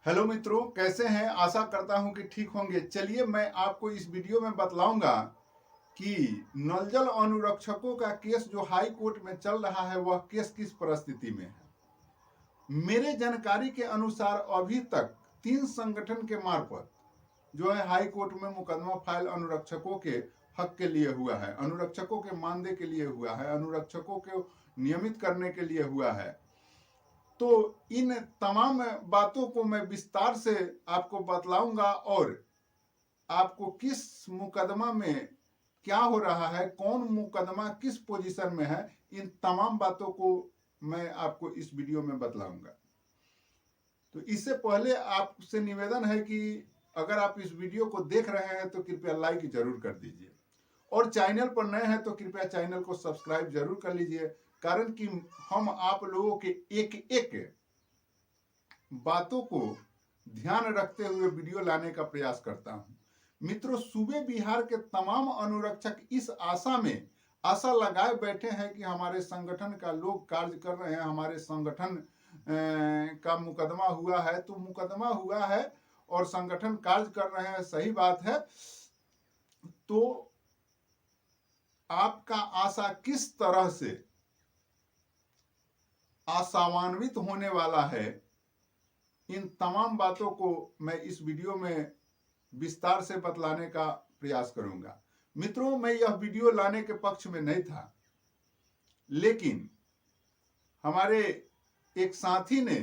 Hello मित्रों, कैसे हैं? आशा करता हूं कि ठीक होंगे। चलिए मैं आपको इस वीडियो में बतलाऊंगा कि नलजल अनुरक्षकों का केस जो हाई कोर्ट में चल रहा है वह केस किस परिस्थिति में है। मेरे जानकारी के अनुसार अभी तक 3 संगठन के मार्फत जो है हाई कोर्ट में मुकदमा फाइल अनुरक्षकों के हक के लिए हुआ है, अनुरक्षकों के मानदेय के लिए हुआ है, अनुरक्षकों को नियमित करने के लिए हुआ है। तो इन तमाम बातों को मैं विस्तार से आपको बतलाऊंगा और आपको किस मुकदमा में क्या हो रहा है, कौन मुकदमा किस पोजीशन में है, इन तमाम बातों को मैं आपको इस वीडियो में बतलाऊंगा। तो इससे पहले आपसे निवेदन है कि अगर आप इस वीडियो को देख रहे हैं तो कृपया लाइक जरूर कर दीजिए और चैनल पर नए हैं तो कृपया चैनल को सब्सक्राइब जरूर कर लीजिए, कारण कि हम आप लोगों के एक एक बातों को ध्यान रखते हुए वीडियो लाने का प्रयास करता हूं। मित्रों, सूबे बिहार के तमाम अनुरक्षक इस आशा लगाए बैठे हैं कि हमारे संगठन का लोग कार्य कर रहे हैं, हमारे संगठन का मुकदमा हुआ है। तो मुकदमा हुआ है और संगठन कार्य कर रहे हैं, सही बात है। तो आपका आशा किस तरह से आशान्वित होने वाला है, इन तमाम बातों को मैं इस वीडियो में विस्तार से बतलाने का प्रयास करूंगा। मित्रों, मैं यह वीडियो लाने के पक्ष में नहीं था, लेकिन हमारे एक साथी ने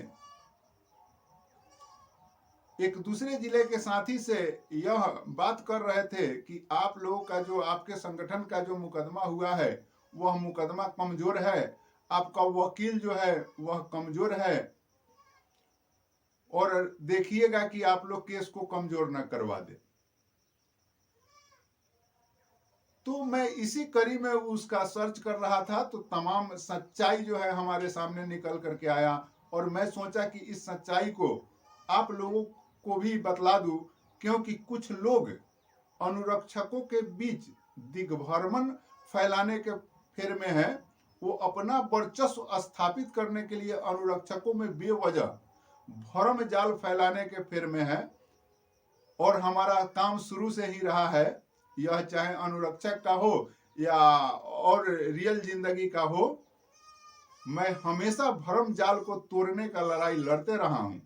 एक दूसरे जिले के साथी से यह बात कर रहे थे कि आप लोगों का जो आपके संगठन का जो मुकदमा हुआ है वह मुकदमा कमजोर है, आपका वकील जो है वह कमजोर है और देखिएगा कि आप लोग केस को कमजोर न करवा दे। तो मैं इसी कड़ी में उसका सर्च कर रहा था तो तमाम सच्चाई जो है हमारे सामने निकल करके आया और मैं सोचा कि इस सच्चाई को आप लोगों को भी बतला दूं, क्योंकि कुछ लोग अनुरक्षकों के बीच दिग्भ्रमण फैलाने के फेर में है। वो अपना वर्चस्व स्थापित करने के लिए अनुरक्षकों में बेवजह भ्रम जाल फैलाने के फेर में है और हमारा काम शुरू से ही रहा है, यह चाहे अनुरक्षक का हो या और रियल जिंदगी का हो, मैं हमेशा भ्रम जाल को तोड़ने का लड़ाई लड़ते रहा हूं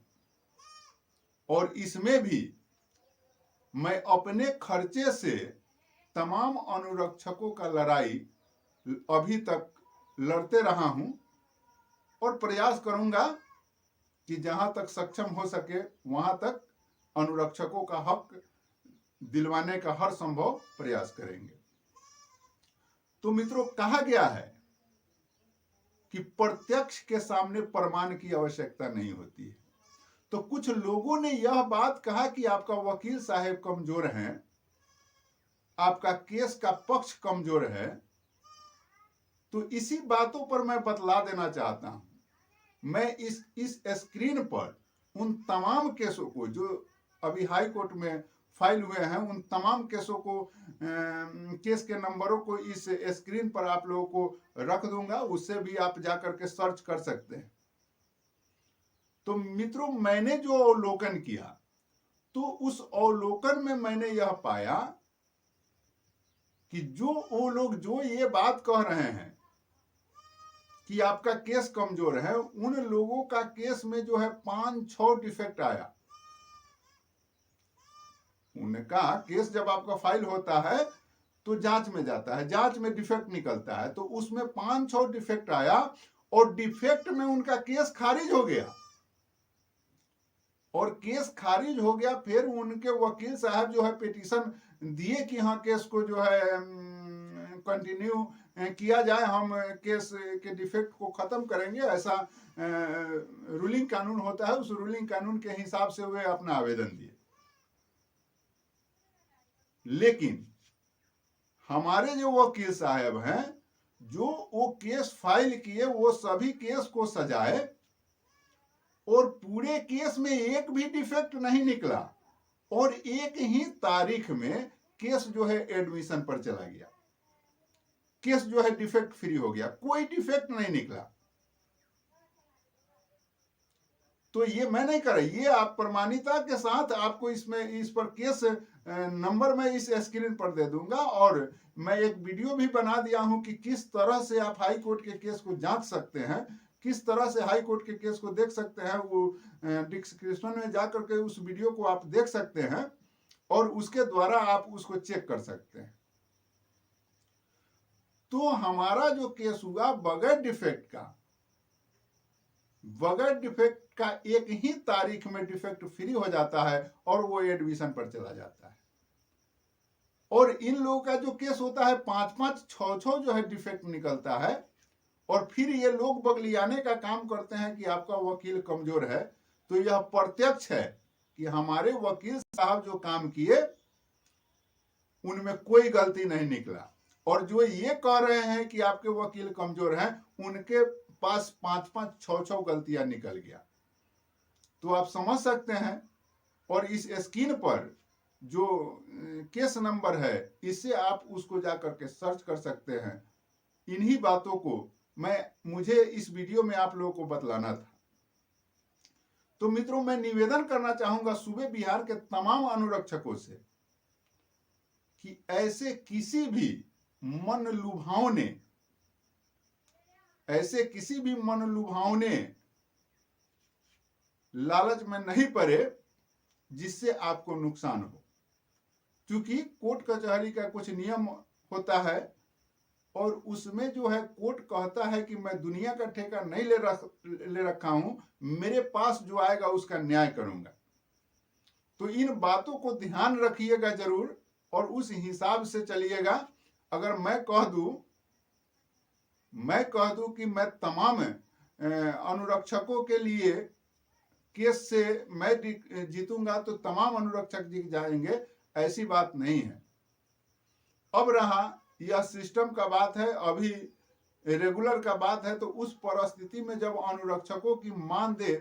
और इसमें भी मैं अपने खर्चे से तमाम अनुरक्षकों का लड़ाई अभी तक लड़ते रहा हूं और प्रयास करूंगा कि जहां तक सक्षम हो सके वहां तक अनुरक्षकों का हक दिलवाने का हर संभव प्रयास करेंगे। तो मित्रों, कहा गया है कि प्रत्यक्ष के सामने प्रमाण की आवश्यकता नहीं होती है। तो कुछ लोगों ने यह बात कहा कि आपका वकील साहब कमजोर हैं, आपका केस का पक्ष कमजोर है। तो इसी बातों पर मैं बतला देना चाहता हूं। मैं इस स्क्रीन पर उन तमाम केसों को जो अभी हाई कोर्ट में फाइल हुए हैं, उन तमाम केसों को केस के नंबरों को इस स्क्रीन पर आप लोगों को रख दूंगा, उससे भी आप जाकर के सर्च कर सकते हैं। तो मित्रों, मैंने जो अवलोकन किया तो उस अवलोकन में मैंने यह पाया कि जो वो लोग जो ये बात कह रहे हैं कि आपका केस कमजोर है, उन लोगों का केस में जो है 5-6 डिफेक्ट आया। उनका केस जब आपका फाइल होता है तो जांच में जाता है, जांच में डिफेक्ट निकलता है, तो उसमें 5-6 डिफेक्ट आया और डिफेक्ट में उनका केस खारिज हो गया। और केस खारिज हो गया, फिर उनके वकील साहब जो है पिटीशन दिए कि हाँ केस को जो है कंटिन्यू किया जाए, हम केस के डिफेक्ट को खत्म करेंगे, ऐसा रूलिंग कानून होता है। उस रूलिंग कानून के हिसाब से वे अपना आवेदन दिए। लेकिन हमारे जो वकील साहब हैं, जो वो केस फाइल किए, वो सभी केस को सजाए और पूरे केस में एक भी डिफेक्ट नहीं निकला और एक ही तारीख में केस जो है एडमिशन पर चला गया, केस जो है डिफेक्ट फ्री हो गया, कोई डिफेक्ट नहीं निकला। तो ये मैं नहीं कर रहा, ये आप प्रमाणिकता के साथ आपको इसमें इस पर केस नंबर मैं इस स्क्रीन पर दे दूंगा, और मैं एक वीडियो भी बना दिया हूं कि किस तरह से आप हाई कोर्ट के केस को जांच सकते हैं, किस तरह से हाई कोर्ट के केस को देख सकते हैं। वो डिस्क्रिप्शन में जाकर के उस वीडियो को आप देख सकते हैं और उसके द्वारा आप उसको चेक कर सकते हैं। तो हमारा जो केस हुआ बगैर डिफेक्ट का एक ही तारीख में डिफेक्ट फ्री हो जाता है और वो एडमिशन पर चला जाता है। और इन लोगों का जो केस होता है 5-5, 6-6 जो है डिफेक्ट निकलता है, और फिर ये लोग बगलियाने का काम करते हैं कि आपका वकील कमजोर है। तो यह प्रत्यक्ष है कि हमारे वकील साहब जो काम किए उनमें कोई गलती नहीं निकला, और जो ये कह रहे हैं कि आपके वकील कमजोर हैं, उनके पास 5-5, 6-6 गलतियां निकल गया। तो आप समझ सकते हैं। और इस स्क्रीन पर जो केस नंबर है, इससे आप उसको जाकर के सर्च कर सकते हैं। इन्हीं बातों को मुझे इस वीडियो में आप लोगों को बतलाना था। तो मित्रों, मैं निवेदन करना चाहूंगा सूबे बिहार के तमाम अनुरक्षकों से कि ऐसे किसी भी मन लुभावने लालच में नहीं पड़े जिससे आपको नुकसान हो। क्योंकि कोर्ट कचहरी का कुछ नियम होता है, और उसमें जो है कोर्ट कहता है कि मैं दुनिया का ठेका नहीं ले रखा हूं, मेरे पास जो आएगा उसका न्याय करूंगा। तो इन बातों को ध्यान रखिएगा जरूर, और उस हिसाब से चलिएगा। अगर मैं कह दूं कि मैं तमाम अनुरक्षकों के लिए केस से मैं जीतूंगा तो तमाम अनुरक्षक जीत जाएंगे, ऐसी बात नहीं है। अब रहा यह सिस्टम का बात है, अभी रेगुलर का बात है। तो उस परिस्थिति में जब अनुरक्षकों की मानदेय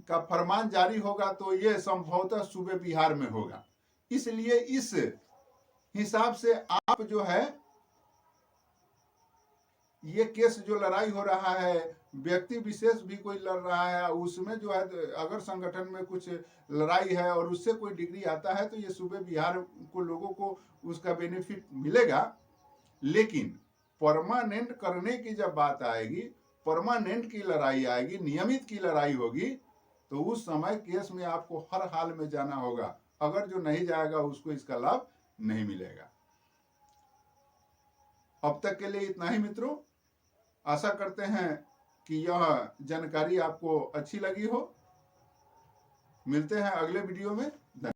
का फरमान जारी होगा तो ये संभवतः सूबे बिहार में होगा। इसलिए इस हिसाब से आप जो है ये केस जो लड़ाई हो रहा है, व्यक्ति विशेष भी कोई लड़ रहा है, उसमें जो है अगर संगठन में कुछ लड़ाई है और उससे कोई डिग्री आता है तो ये सूबे बिहार को लोगों को उसका बेनिफिट मिलेगा। लेकिन परमानेंट करने की जब बात आएगी, परमानेंट की लड़ाई आएगी, नियमित की लड़ाई होगी, तो उस समय केस में आपको हर हाल में जाना होगा। अगर जो नहीं जाएगा उसको इसका लाभ नहीं मिलेगा। अब तक के लिए इतना ही मित्रों। आशा करते हैं कि यह जानकारी आपको अच्छी लगी हो। मिलते हैं अगले वीडियो में।